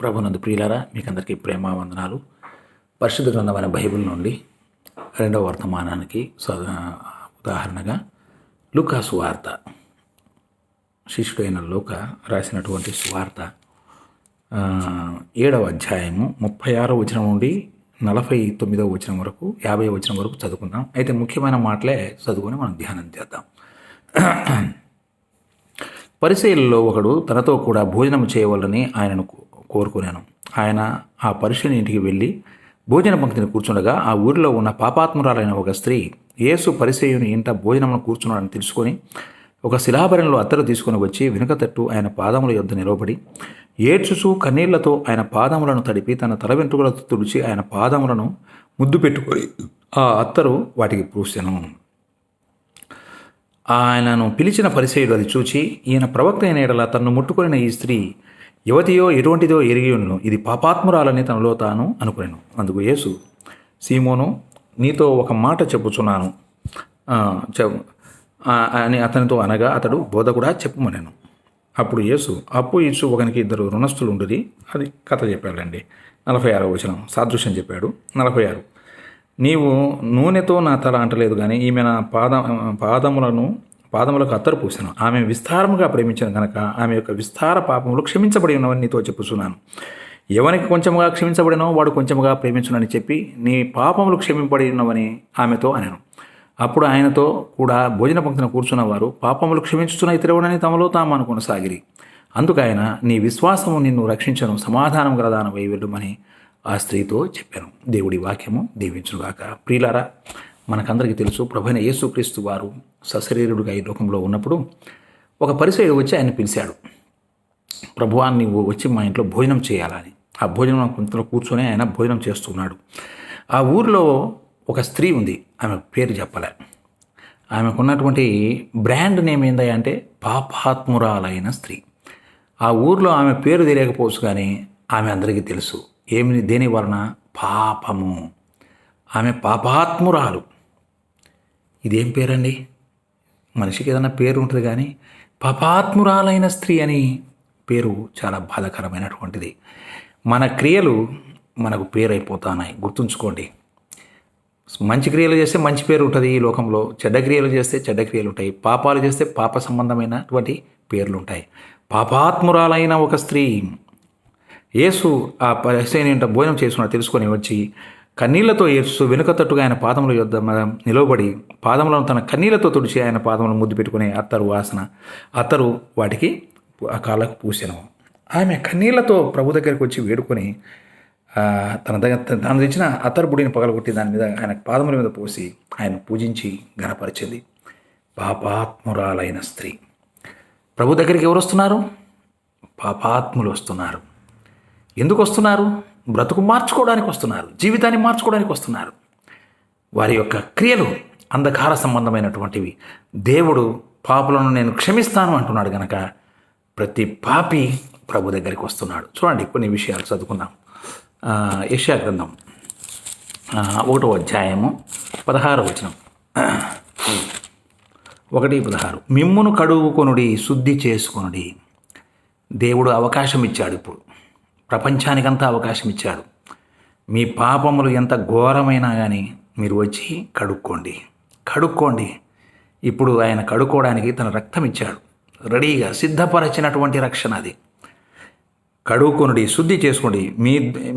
ప్రభునందు ప్రియులారా, మీకందరికీ ప్రేమ వందనాలు. పరిశుద్ధ గ్రంథమైన బైబిల్ నుండి రెండవ వర్తమానానికి ఉదాహరణగా లూకా సువార్త, శిష్యుడైన లూకా రాసినటువంటి సువార్త 7వ అధ్యాయము 36వ వచనం నుండి 49వ వచనం వరకు 50వ వచనం వరకు చదువుకుందాం. అయితే ముఖ్యమైన మాటలే చదువుకొని మనం ధ్యానం చేద్దాం. పరిసయ్యులలో ఒకడు తనతో కూడా భోజనం చేయవాలని ఆయనను కోరుకున్నాను. ఆయన ఆ పరిసయ్యుని ఇంటికి వెళ్ళి భోజన పంక్తిని కూర్చుండగా ఆ ఊరిలో ఉన్న పాపాత్మురాలైన ఒక స్త్రీ యేసు పరిసయ్యుని ఇంట భోజనమును కూర్చున్నాడని తెలుసుకొని ఒక శిలాభరణలో అత్తరు తీసుకుని వచ్చి వెనుక తట్టు ఆయన పాదముల యొద్ద నిలబడి ఏడ్చుచూ కన్నీళ్లతో ఆయన పాదములను తడిపి తన తల వెంట్రుకలతో తుడిచి ఆయన పాదములను ముద్దు పెట్టుకొని ఆ అత్తరు వాటికి పూసెను. ఆయనను పిలిచిన పరిసయ్యుడు అది చూచి, ఈయన ప్రవక్త అయిన ఎడల తన్ను ముట్టుకొనిన ఈ స్త్రీ యువతియో ఎటువంటిదో ఎరిగి ఉండును, ఇది పాపాత్మురాలని తనలో తాను అనుకునేను. అందుకు యేసు, సీమోను, నీతో ఒక మాట చెప్పుచున్నాను అని అతనితో అనగా అతడు, బోధకుడా చెప్పుమనెను. అప్పుడు యేసు, అప్పు ఇచ్చు ఒకనికి 2 రుణస్థులు ఉండురి, అది కథ చెప్పాడండి. 46వ వచనం సాదృశ్యం చెప్పాడు. 46, నీవు నూనెతో నా తల అంటలేదు కానీ ఈమె నా పాదములకు అత్తరు పూసాను. ఆమె విస్తారముగా ప్రేమించాను కనుక ఆమె యొక్క విస్తార పాపములు క్షమించబడి ఉన్నవని నీతో చెప్పుచున్నాను. ఎవరికి కొంచెముగా క్షమించబడినో వాడు కొంచెముగా ప్రేమించునని చెప్పి నీ పాపములు క్షమింపబడి ఉన్నవని ఆమెతో అనెను. అప్పుడు ఆయనతో కూడా భోజన పంక్తిన కూర్చున్న వారు పాపములు క్షమించుచున్న ఇతరుడని తమలో తాము అనుకొనసాగిరి. అందుకు ఆయన, నీ విశ్వాసము నిన్ను రక్షించను, సమాధానం గలదానమై వెళ్ళమని ఆ స్త్రీతో చెప్పాను. దేవుడి వాక్యము దీవించుగాక. ప్రియులారా, మనకందరికీ తెలుసు, ప్రభువైన యేసుక్రీస్తు వారు సశరీరుడుగా ఈ లోకంలో ఉన్నప్పుడు ఒక పరిసయ్యుడు వచ్చి ఆయన పిలిచాడు. ప్రభువా, నీవు వచ్చి మా ఇంట్లో భోజనం చేయాలని. ఆ భోజనం కొంతలో కూర్చొని ఆయన భోజనం చేస్తున్నాడు. ఆ ఊరిలో ఒక స్త్రీ ఉంది. ఆమె పేరు చెప్పలే. ఆమెకున్నటువంటి బ్రాండ్ నేమ్ ఏందా అంటే పాపాత్మురాలైన స్త్రీ. ఆ ఊరిలో ఆమె పేరు తెలియకపోవచ్చు కానీ ఆమె అందరికీ తెలుసు. దేని వలన? పాపము. ఆమె పాపాత్మురాలు. ఇదేం పేరండి? మనిషికి ఏదైనా పేరు ఉంటుంది కానీ పాపాత్మురాలైన స్త్రీ అని పేరు చాలా బాధాకరమైనటువంటిది. మన క్రియలు మనకు పేరైపోతున్నాయి. గుర్తుంచుకోండి. మంచి క్రియలు చేస్తే మంచి పేరు ఉంటుంది ఈ లోకంలో, చెడ్డ క్రియలు చేస్తే చెడ్డ క్రియలు ఉంటాయి, పాపాలు చేస్తే పాప సంబంధమైనటువంటి పేర్లు ఉంటాయి. పాపాత్మురాలైన ఒక స్త్రీ యేసు ఆ పరిసయ్యుని ఇంట భోజనం చేసుకున్న తెలుసుకొని వచ్చి కన్నీళ్లతో ఏడ్చుతూ వెనుక తట్టుగా ఆయన పాదముల యొద్ద నిలవబడి పాదములను తన కన్నీళ్లతో తుడిచి ఆయన పాదములను ముద్దు పెట్టుకుని అత్తరు వాటికి ఆ కాళ్ళకు పూసెను. ఆమె కన్నీళ్లతో ప్రభు దగ్గరికి వచ్చి వేడుకొని తను తెచ్చిన అత్తరు బుడిని పగలగొట్టి దాని మీద ఆయన పాదముల మీద పోసి ఆయన పూజించి ఘనపరిచింది. పాపాత్మురాలైన స్త్రీ. ప్రభు దగ్గరికి ఎవరు వస్తున్నారు? పాపాత్ములు వస్తున్నారు. ఎందుకు వస్తున్నారు? బ్రతుకు మార్చుకోవడానికి వస్తున్నారు, జీవితాన్ని మార్చుకోవడానికి వస్తున్నారు. వారి యొక్క క్రియలు అంధకార సంబంధమైనటువంటివి. దేవుడు పాపులను నేను క్షమిస్తాను అంటున్నాడు కనుక ప్రతి పాపి ప్రభు దగ్గరికి వస్తున్నాడు. చూడండి, కొన్ని విషయాలు చదువుకుందాం. యెషయా గ్రంథం 1వ అధ్యాయము 16వ వచనం. 1:16, మిమ్మును కడుగుకొనుడి, శుద్ధి చేసుకొనుడి. దేవుడు అవకాశం ఇచ్చాడు. ఇప్పుడు ప్రపంచానికంతా అవకాశం ఇచ్చాడు. మీ పాపములు ఎంత ఘోరమైనా కానీ మీరు వచ్చి కడుక్కోండి. ఇప్పుడు ఆయన కడుక్కోవడానికి తన రక్తం ఇచ్చాడు. రెడీగా సిద్ధపరచినటువంటి రక్షణ అది. కడుక్కొనుడి, శుద్ధి చేసుకోండి.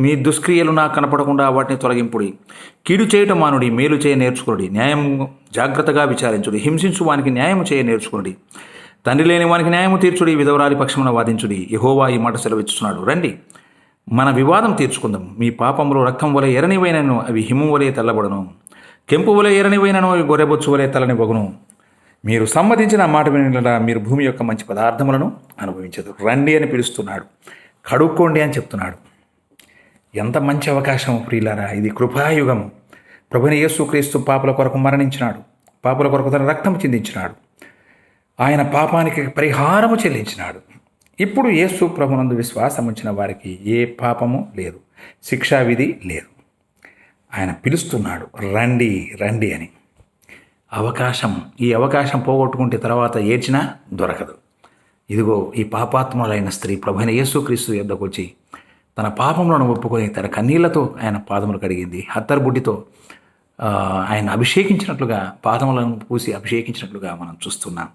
మీ దుష్క్రియలు నాకు కనపడకుండా వాటిని తొలగింపుడి. కీడు చేయటం మానుడి, మేలు చేయ నేర్చుకోండి. న్యాయం జాగ్రత్తగా విచారించుడి. హింసించు వానికి న్యాయం చేయ నేర్చుకోండి. తండ్రి లేని వానికి న్యాయము తీర్చుడి. విధవరాలి పక్షమున వాదించుడి. యెహోవా ఈ మాట సెలవిస్తున్నాడు, రండి మన వివాదం తీర్చుకుందాం. మీ పాపములు రక్తం వలె ఎర్రనివైనను అవి హిమం వలె తెల్లబడను, కెంపు వలె ఎర్రనివైనను అవి గొర్రెబొచ్చు వలె తెల్లనివ్వగును. మీరు సమ్మతించిన మాట వినలా మీరు భూమి యొక్క మంచి పదార్థములను అనుభవించదు. రండి అని పిలుస్తున్నాడు. కడుక్కోండి అని చెప్తున్నాడు. ఎంత మంచి అవకాశం ప్రియులారా! ఇది కృపాయుగం. ప్రభువైన యేసుక్రీస్తు పాపుల కొరకు మరణించినాడు. పాపుల కొరకు తన రక్తం చిందించినాడు. ఆయన పాపానికి పరిహారము చెల్లించినాడు. ఇప్పుడు యేసు ప్రభునందు విశ్వాసం ఉంచిన వారికి ఏ పాపము లేదు, శిక్షావిధి లేదు. ఆయన పిలుస్తున్నాడు, రండి అని. ఈ అవకాశం పోగొట్టుకుంటే తర్వాత ఏడ్చినా దొరకదు. ఇదిగో ఈ పాపాత్ములైన స్త్రీ ప్రభువైన యేసుక్రీస్తు యొద్దకు వచ్చి తన పాపములను ఒప్పుకొని తన కన్నీళ్లతో ఆయన పాదములు కడిగింది. హత్తరుబుడ్డితో ఆయన అభిషేకించినట్లుగా, పాదములను పూసి అభిషేకించినట్లుగా మనం చూస్తున్నాం.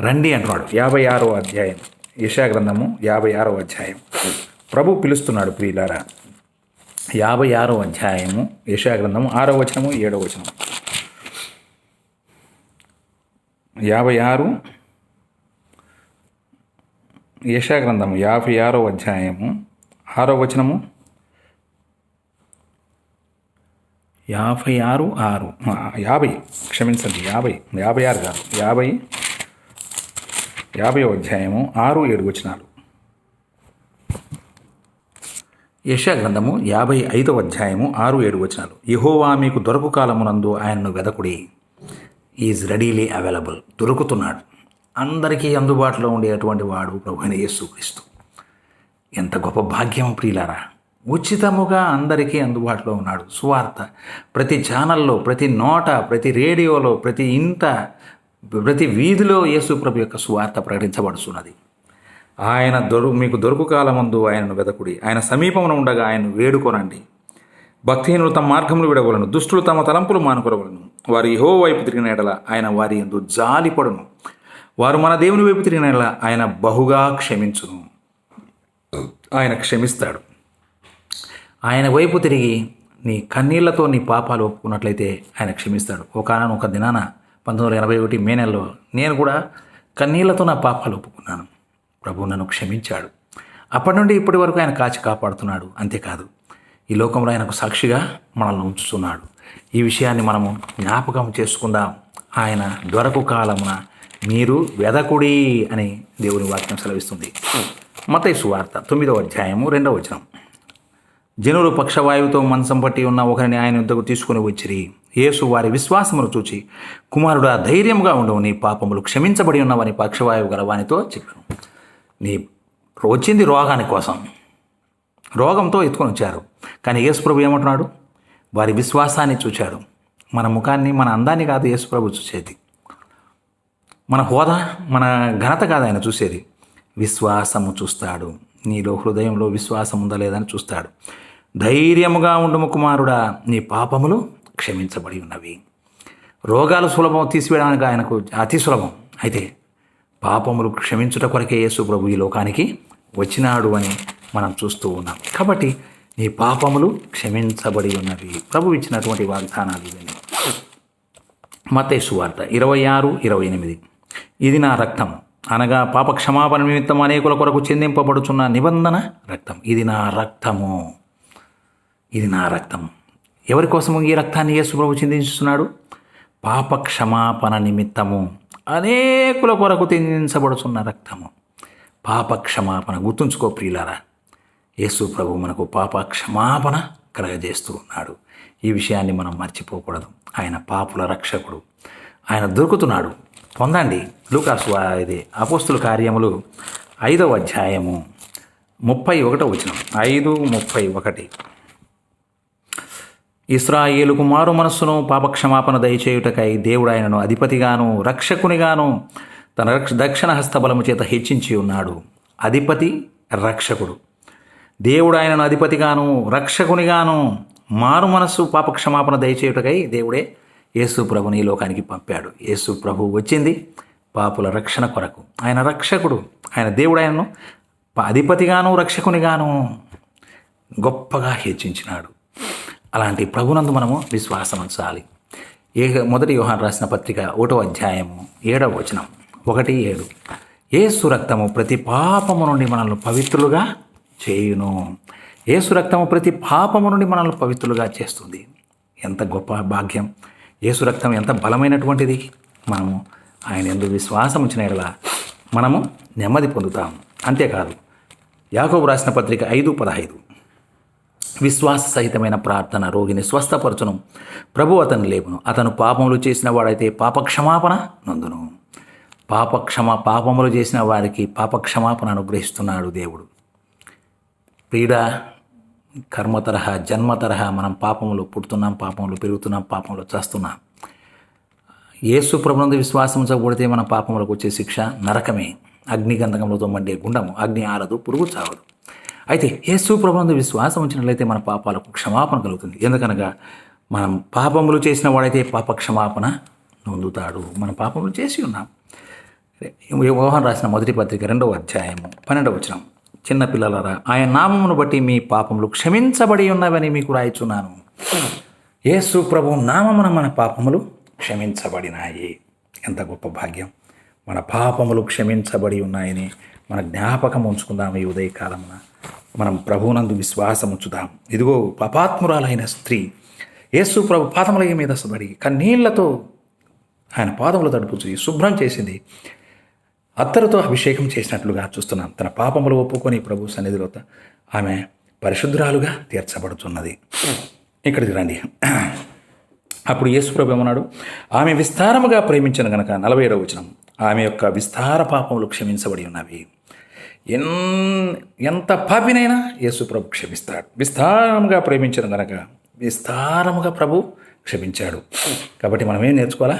రండి అంటున్నాడు. 56వ అధ్యాయం, యెషయా గ్రంథము 56వ అధ్యాయం. ప్రభు పిలుస్తున్నాడు ప్రియులారా. 56వ అధ్యాయము యెషయా గ్రంథము 6వ వచనము 7వ వచనం. 56 యెషయా గ్రంథము 56వ అధ్యాయము 6వ వచనము. 50 క్షమించండి, 56 కాదు, 50వ అధ్యాయము 6-7 వచనాలు. యెషయా గ్రంథము 55వ అధ్యాయము 6-7 వచనాలు. యెహోవా మీకు దొరకు కాలమునందు ఆయనను వెదకుడి. Is readily available. దొరుకుతున్నాడు. అందరికీ అందుబాటులో ఉండేటువంటి వాడు ప్రభువైన యేసుక్రీస్తు. ఎంత గొప్ప భాగ్యం ప్రియులారా. ఉచితముగా అందరికీ అందుబాటులో ఉన్నాడు. సువార్త ప్రతి ఛానల్లో, ప్రతి నోట, ప్రతి రేడియోలో, ప్రతి ఇంట, ప్రతి వీధిలో యేసు ప్రభు యొక్క సువార్త ప్రకటించబడుతున్నది. ఆయన మీకు దొరుకు కాలమందు ఆయనను వెదకుడి. ఆయన సమీపంలో ఉండగా ఆయనను వేడుకొనండి. భక్తిహీనులు తమ మార్గములు విడవలను, దుష్టులు తమ తలంపులు మానుకొనవలను. వారు యెహోవా వైపు తిరిగిన ఎడల ఆయన వారి యందు జాలిపడును. వారు మన దేవుని వైపు తిరిగిన ఎడల ఆయన బహుగా క్షమించును. ఆయన క్షమిస్తాడు. ఆయన వైపు తిరిగి నీ కన్నీళ్లతో నీ పాపాలు ఒప్పుకున్నట్లయితే ఆయన క్షమిస్తాడు. ఒక దినాన 1981 మే నెలలో నేను కూడా కన్నీళ్లతో నా పాపాలు ఒప్పుకున్నాను. ప్రభు నన్ను క్షమించాడు. అప్పటి నుండి ఇప్పటి వరకు ఆయన కాచి కాపాడుతున్నాడు. అంతేకాదు, ఈ లోకంలో ఆయనకు సాక్షిగా మనల్ని ఉంచుతున్నాడు. ఈ విషయాన్ని మనము జ్ఞాపకం చేసుకుందాం. ఆయన దొరకు కాలమున మీరు వెదకుడి అని దేవుని వాక్యం సెలవిస్తుంది. మత్తయి సువార్త 9వ అధ్యాయము 2వ వచనం. జనులు పక్షవాయువుతో మంచం పట్టి ఉన్న ఒకరిని ఆయన వద్దకు తీసుకుని వచ్చిరి. యేసు వారి విశ్వాసమును చూచి, కుమారుడా, ధైర్యముగా ఉండవు, నీ పాపములు క్షమించబడి ఉన్నవని పక్షవాయువు గల వానితో చెప్పాను. నీ వచ్చింది రోగాని కోసం, రోగంతో ఎత్తుకొని వచ్చారు. కానీ యేసు ప్రభు ఏమంటున్నాడు? వారి విశ్వాసాన్ని చూచాడు. మన ముఖాన్ని, మన అందాన్ని కాదు యేసు ప్రభు చూసేది. మన హోదా, మన ఘనత కాదు ఆయన చూసేది. విశ్వాసము చూస్తాడు. నీలో హృదయంలో విశ్వాసం ఉందా లేదని చూస్తాడు. ధైర్యముగా ఉండుము కుమారుడా, నీ పాపములు క్షమించబడి ఉన్నవి. రోగాలు సులభం, తీసివేయడానికి ఆయనకు అతి సులభం. అయితే పాపములు క్షమించుట కొరకే యేసు ప్రభు ఈ లోకానికి వచ్చినాడు అని మనం చూస్తూ ఉన్నాం. కాబట్టి నీ పాపములు క్షమించబడి ఉన్నవి. ప్రభు ఇచ్చినటువంటి వాగ్దానాలు ఇవన్నీ. మత్తయి సువార్త 26-28. ఇది నా రక్తము, అనగా పాప క్షమాపణ నిమిత్తం అనేకుల కొరకు చెందింపబడుచున్న నిబంధన రక్తం. ఇది నా రక్తము, ఇది నా రక్తం. ఎవరి కోసము ఈ రక్తాన్ని యేసు ప్రభు చిందించుతున్నాడు? పాప క్షమాపణ నిమిత్తము అనేకుల కొరకు చిందించబడుచున్న రక్తము. పాప క్షమాపణ. గుర్తుంచుకో ప్రియులారా, యేసు ప్రభు మనకు పాప క్షమాపణ కలగజేస్తూ ఉన్నాడు. ఈ విషయాన్ని మనం మర్చిపోకూడదు. ఆయన పాపుల రక్షకుడు. ఆయన దొరుకుతున్నాడు. పొందండి. లూకాసు ఇది అపోస్తుల కార్యములు 5వ అధ్యాయము 31వ వచనం. 5:31. ఇశ్రాయేలుకు మారు మనస్సును పాపక్షమాపణ దయచేయుటకై దేవుడు ఆయనను అధిపతిగాను రక్షకునిగాను తన దక్షిణ హస్తబలము చేత హెచ్చించి ఉన్నాడు. అధిపతి, రక్షకుడు. దేవుడు ఆయనను అధిపతిగాను రక్షకునిగాను మారు మనస్సు పాపక్షమాపణ దయచేయుటకై దేవుడే యేసు ప్రభుని ఈ లోకానికి పంపాడు. యేసు ప్రభు వచ్చింది పాపుల రక్షణ కొరకు. ఆయన రక్షకుడు. ఆయన దేవుడు ఆయనను అధిపతిగాను రక్షకునిగాను గొప్పగా హెచ్చించినాడు. అలాంటి ప్రభునందు మనము విశ్వాసం ఉంచాలి. మొదటి యోహాను రాసిన పత్రిక 1వ అధ్యాయము 7వ వచనం. 1:7. యేసు రక్తము ప్రతి పాపము నుండి మనల్ని పవిత్రులుగా చేయును. యేసు రక్తము ప్రతి పాపము నుండి మనల్ని పవిత్రులుగా చేస్తుంది. ఎంత గొప్ప భాగ్యం! యేసు రక్తం ఎంత బలమైనటువంటిది! మనము ఆయన యందు విశ్వాసం ఉంచిన యెడల మనము నెమ్మది పొందుతాము. అంతేకాదు, యాకోబు రాసిన పత్రిక 5:15. విశ్వాస సహితమైన ప్రార్థన రోగిని స్వస్థపరచును, ప్రభు అతను లేపును. అతను పాపములు చేసిన వాడైతే పాపక్షమాపణ నొందును. పాపములు చేసిన వారికి పాపక్షమాపణ అనుగ్రహిస్తున్నాడు దేవుడు. పీడ, కర్మ తరహా, జన్మ తరహా మనం పాపములు పుడుతున్నాం, పాపములు పెరుగుతున్నాం, పాపములు చేస్తున్నాం. యేసు ప్రభునందు విశ్వాసం ఉంచకపోతే మన పాపములకు వచ్చే శిక్ష నరకమే. అగ్నిగంధకములతో మండే గుండము, అగ్ని ఆరదు, పురుగు చావదు. అయితే యేసు ప్రభునందు విశ్వాసం ఉంచినట్లయితే మన పాపాలకు క్షమాపణ కలుగుతుంది. ఎందుకనగా మనం పాపములు చేసిన వాడైతే పాప క్షమాపణ నొందుతాడు. మనం పాపములు చేసి ఉన్నాం. యోహాను రాసిన మొదటి పత్రిక 2వ అధ్యాయము 12వ వచనం, చిన్న పిల్లలారా, ఆయన నామమును బట్టి మీ పాపములు క్షమించబడి ఉన్నవని మీకు రాయిచున్నాను. యేసు ప్రభు నామమున మన పాపములు క్షమించబడినాయి. ఎంత గొప్ప భాగ్యం! మన పాపములు క్షమించబడి ఉన్నాయని మన జ్ఞాపకం ఉంచుకుందాం. ఈ ఉదయకాలమున మనం ప్రభువునందు విశ్వాసం ఉంచుదాం. ఇదిగో పాపాత్మురాలైన స్త్రీ యేసు ప్రభు పాదముల మీద పడి కన్నీళ్లతో ఆయన పాదములు తడుపుచు శుభ్రం చేసింది. అత్తరుతో అభిషేకం చేసినట్లుగా చూస్తున్నాం. తన పాపములు ఒప్పుకొని ప్రభు సన్నిధిలో ఆమె పరిశుద్ధురాలుగా తీర్చబడుతున్నది. ఇక్కడికి రండి. అప్పుడు యేసు ప్రభు ఏమన్నాడు? ఆమె విస్తారముగా ప్రేమించను గనక 47వ వచనం, ఆమె యొక్క విస్తార పాపములు క్షమించబడి ఉన్నవి. ఎంత పాపినైనా యేసు ప్రభు క్షమిస్తాడు. విస్తారముగా ప్రేమించను గనక విస్తారముగా ప్రభు క్షమించాడు. కాబట్టి మనం ఏం నేర్చుకోవాలా?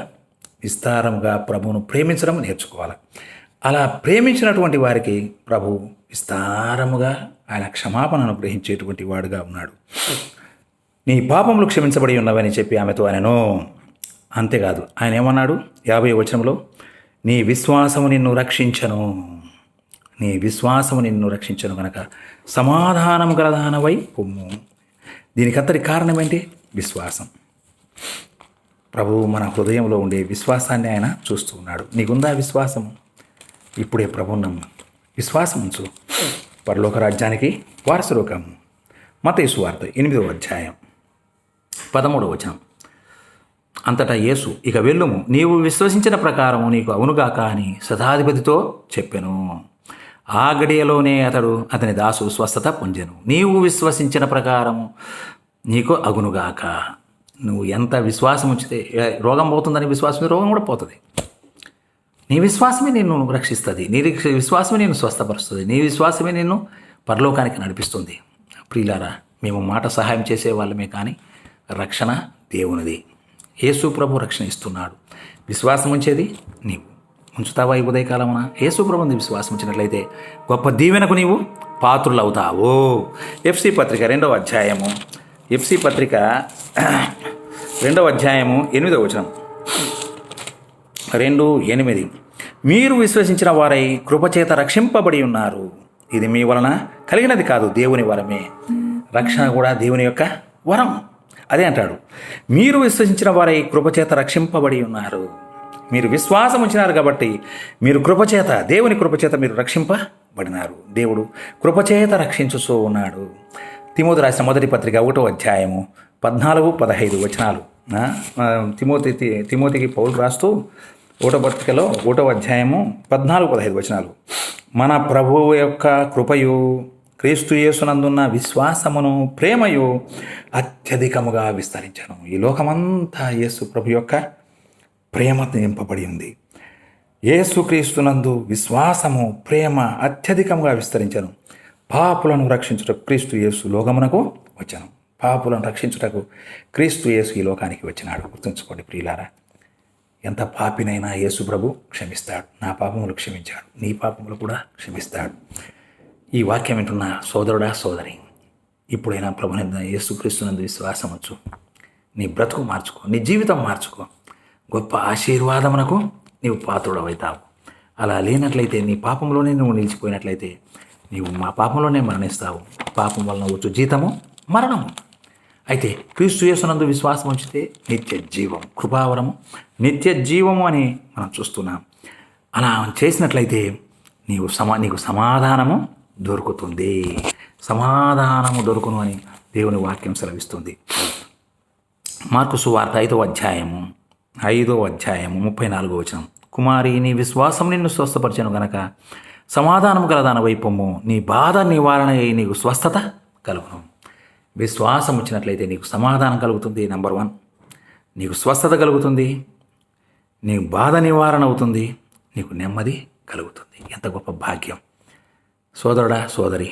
విస్తారముగా ప్రభువును ప్రేమించడం నేర్చుకోవాలి. అలా ప్రేమించినటువంటి వారికి ప్రభు విస్తారముగా ఆయన క్షమాపణ అనుగ్రహించేటువంటి వాడుగా ఉన్నాడు. నీ పాపములు క్షమించబడి ఉన్నవని చెప్పి ఆమెతో ఆయనను. అంతేకాదు, ఆయన ఏమన్నాడు? 50వ వచనంలో, నీ విశ్వాసము నిన్ను రక్షించను, నీ విశ్వాసము నిన్ను రక్షించను కనుక సమాధానము గలదానవై పొమ్ము. దీనికంతటి కారణం ఏంటి? విశ్వాసం. ప్రభువు మన హృదయంలో ఉండే విశ్వాసాన్ని ఆయన చూస్తూ ఉన్నాడు. నీకుందా విశ్వాసము? ఇప్పుడే ప్రభువును నమ్ము, విశ్వాసం ఉంచు, పరలోక రాజ్యానికి వారసులు కమ్ము. మత్తయి సువార్త 8వ అధ్యాయం 13వ వచనం, అంతటా యేసు, ఇక వెళ్ళుము, నీవు విశ్వసించిన ప్రకారము నీకు అవునుగాక అని శతాధిపతితో చెప్పెను. ఆ గడియలోనే అతని దాసుడు స్వస్థత పొందెను. నీవు విశ్వసించిన ప్రకారము నీకు అగునుగాక. నువ్వు ఎంత విశ్వాసం ఉంచితే రోగం పోతుందని విశ్వాసం, రోగం కూడా పోతుంది. నీ విశ్వాసమే నిన్ను రక్షిస్తుంది. నీ విశ్వాసమే నిన్ను స్వస్థపరుస్తుంది. నీ విశ్వాసమే నిన్ను పరలోకానికి నడిపిస్తుంది. ప్రియులారా, మేము మాట సహాయం చేసే వాళ్ళమే, కానీ రక్షణ దేవునిది. యేసు ప్రభు రక్షణ ఇస్తున్నాడు. విశ్వాసం ఉంచేది నీవు. ఉంచుతావా? ఈ ఉదయకాలమున యేసు ప్రభుని విశ్వాసం ఉంచినట్లయితే గొప్ప దీవెనకు నీవు పాత్రులు అవుతావు. ఎఫ్సి పత్రిక 2వ అధ్యాయము, ఎఫ్సి పత్రిక 2వ అధ్యాయము 8వ వచనం, 2:8, మీరు విశ్వసించిన వారై కృపచేత రక్షింపబడి ఉన్నారు. ఇది మీ వలన కలిగినది కాదు, దేవుని వరమే. రక్షణ కూడా దేవుని యొక్క వరం. అదే అంటాడు, మీరు విశ్వసించిన వారై కృపచేత రక్షింపబడి ఉన్నారు. మీరు విశ్వాసం ఉంచినారు కాబట్టి మీరు కృపచేత, దేవుని కృపచేత మీరు రక్షింపబడినారు. దేవుడు కృపచేత రక్షించుతూ ఉన్నాడు. తిమోతి రాసిన మొదటి పత్రిక 1వ అధ్యాయము 14-15 వచనాలు. తిమోతికి పౌలు రాస్తూ 1వ పత్రికలో 1వ అధ్యాయము 14-15 వచనాలు, మన ప్రభువు యొక్క కృపయు క్రీస్తు యేసునందున్న విశ్వాసమును ప్రేమయు అత్యధికముగా విస్తరించను. ఈ లోకమంతా యేసు ప్రభు యొక్క ప్రేమ నింపబడి ఉంది. యేసుక్రీస్తునందు విశ్వాసము ప్రేమ అత్యధికంగా విస్తరించను. పాపులను రక్షించుటకు క్రీస్తు యేసు లోకమునకు వచ్చాను. పాపులను రక్షించుటకు క్రీస్తు యేసు ఈ లోకానికి వచ్చినాడు. గుర్తుంచుకోండి ప్రియులారా, ఎంత పాపినైనా యేసు ప్రభు క్షమిస్తాడు. నా పాపములు క్షమించాడు, నీ పాపములు కూడా క్షమిస్తాడు. ఈ వాక్యం వింటున్న సోదరుడా, సోదరి, ఇప్పుడైనా ప్రభునందు యేసుక్రీస్తునందు విశ్వాసం వచ్చు. నీ బ్రతుకు మార్చుకో, నీ జీవితం మార్చుకో. గొప్ప ఆశీర్వాదమునకు నీవు పాత్రుడవైతావు. అలా లేనట్లయితే, నీ పాపంలోనే నువ్వు నిలిచిపోయినట్లయితే నీవు మా పాపంలోనే మరణిస్తావు. పాపం వలన వచ్చు జీతము మరణము. అయితే క్రీస్తు యేసునందు విశ్వాసం ఉంచితే నిత్య జీవం, కృపావరము, నిత్య జీవము అని మనం చూస్తున్నాం. అలా చేసినట్లయితే నీకు సమాధానము దొరుకుతుంది. సమాధానము దొరుకును అని దేవుని వాక్యం సెలవిస్తుంది. మార్కు సువార్త 5వ అధ్యాయము 34వ వచనం, కుమారి, నీ విశ్వాసం నిన్ను స్వస్థపరచను గనక సమాధానము గలదాన వైపొమ్ము, నీ బాధ నివారణ అయి నీకు స్వస్థత కలుగును. విశ్వాసం వచ్చినట్లయితే నీకు సమాధానం కలుగుతుంది. నెంబర్ 1, నీకు స్వస్థత కలుగుతుంది, నీ బాధ నివారణ అవుతుంది, నీకు నెమ్మది కలుగుతుంది. ఎంత గొప్ప భాగ్యం! సోదరుడా, సోదరి,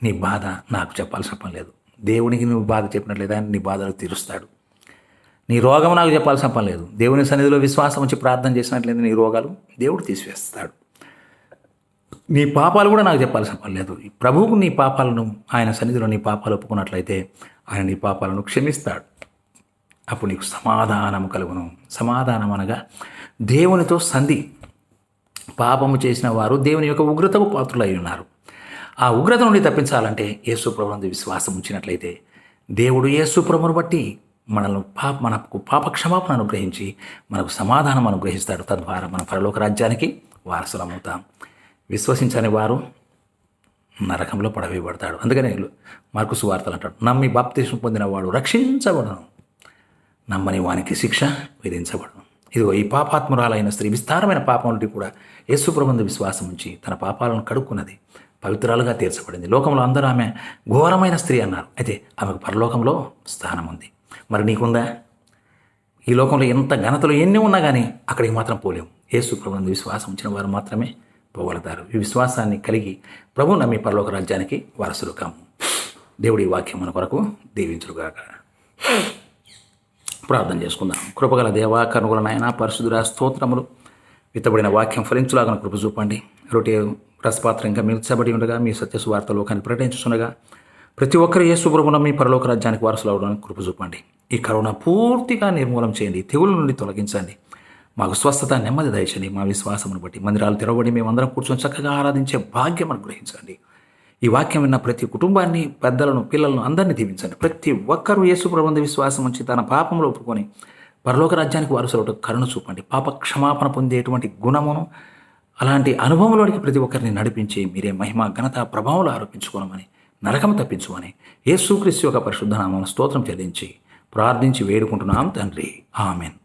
నీ బాధ నాకు చెప్పాల్సిన పని లేదు. దేవునికి నువ్వు బాధ చెప్పినట్లయితే ఆయన నీ బాధలు తీరుస్తాడు. నీ రోగం నాకు చెప్పాల్సిన పని లేదు. దేవుని సన్నిధిలో విశ్వాసం వచ్చి ప్రార్థన చేసినట్లయితే నీ రోగాలు దేవుడు తీసివేస్తాడు. నీ పాపాలు కూడా నాకు చెప్పాల్సిన పని లేదు. ప్రభువుకు నీ పాపాలను, ఆయన సన్నిధిలో నీ పాపాలు ఒప్పుకున్నట్లయితే ఆయన నీ పాపాలను క్షమిస్తాడు. అప్పుడు నీకు సమాధానం కలుగును. సమాధానం అనగా దేవునితో సంధి. పాపము చేసిన వారు దేవుని యొక్క ఉగ్రతకు పాత్రులై ఉన్నారు. ఆ ఉగ్రత నుండి తప్పించాలంటే యేసు ప్రభువునందు విశ్వాసం ఉంచినట్లయితే దేవుడు యేసు ప్రభువును బట్టి మనకు పాప క్షమాపణ అనుగ్రహించి మనకు సమాధానం అనుగ్రహిస్తాడు. తద్వారా మన పరలోక రాజ్యానికి వారసులమవుతాం. విశ్వసించని వారు నరకంలో పడవేయబడతాడు. అందుకనే మార్కు సువార్తలు అంటాడు, నమ్మి బాప్తిస్మం పొందిన వాడు రక్షించబడను, నమ్మని వానికి శిక్ష విధించబడను. ఇదిగో ఈ పాపాత్మురాలైన స్త్రీ విస్తారమైన పాపం నుండి కూడా యేసు ప్రభువునందు విశ్వాసం ఉంచి తన పాపాలను కడుక్కున్నది, పవిత్రాలుగా తీర్చబడింది. లోకంలో అందరూ ఆమె ఘోరమైన స్త్రీ అన్నారు. అయితే ఆమెకు పరలోకంలో స్థానం ఉంది. మరి నీకుందా? ఈ లోకంలో ఎంత ఘనతలు ఎన్ని ఉన్నా కానీ అక్కడికి మాత్రం పోలేము. యేసు ప్రభువునందు విశ్వాసం ఉంచిన వారు మాత్రమే పోగలుగుతారు. ఈ విశ్వాసాన్ని కలిగి ప్రభువు నమ్మి పరలోక రాజ్యానికి వారసులు కాము. దేవుడి వాక్యం మన కొరకు దీవించుగాక. ప్రార్థన చేసుకుందాం. కృపగల దేవా, కనుగొల నాయన, పరిశుద్ధుడా, స్తోత్రములు. విత్తబడిన వాక్యం ఫలించులాగా కృప చూపండి. రొట్టె రసపాత్ర ఇంకా మిల్చబడి ఉండగా మీ సత్యసువార్త లోకాన్ని ప్రకటించుతుండగా ప్రతి ఒక్కరు యేసు ప్రభువును నమ్మి పరలోక రాజ్యానికి వారసులు అవడానికి కృప చూపండి. ఈ కరోనా పూర్తిగా నిర్మూలన చేయండి. తెగుల నుండి తొలగించండి. మాకు స్వస్థత, నెమ్మది దయచండి. మా విశ్వాసమును బట్టి మందిరాలు తెరవబడి మేమందరం కూర్చొని చక్కగా ఆరాధించే భాగ్యం అనుగ్రహించండి. ఈ వాక్యం విన్న ప్రతి కుటుంబాన్ని, పెద్దలను, పిల్లలను అందరినీ దీవించండి. ప్రతి ఒక్కరూ యేసు ప్రభువునందు విశ్వాసం ఉంచి తన పాపములు ఒప్పుకొని పరలోక రాజ్యానికి వారసులు కరుణ చూపండి. పాప క్షమాపణ పొందేటువంటి గుణమును, అలాంటి అనుభవంలోనికి ప్రతి ఒక్కరిని నడిపించి మీరే మహిమ, ఘనత, ప్రభావాలు ఆరోపించుకోనమని, నరకం తప్పించుకొని యేసుక్రీస్తు యొక్క పరిశుద్ధ నామమున స్తోత్రం చెల్లించి ప్రార్థించి వేడుకుంటున్నాం తండ్రి. ఆమెన్.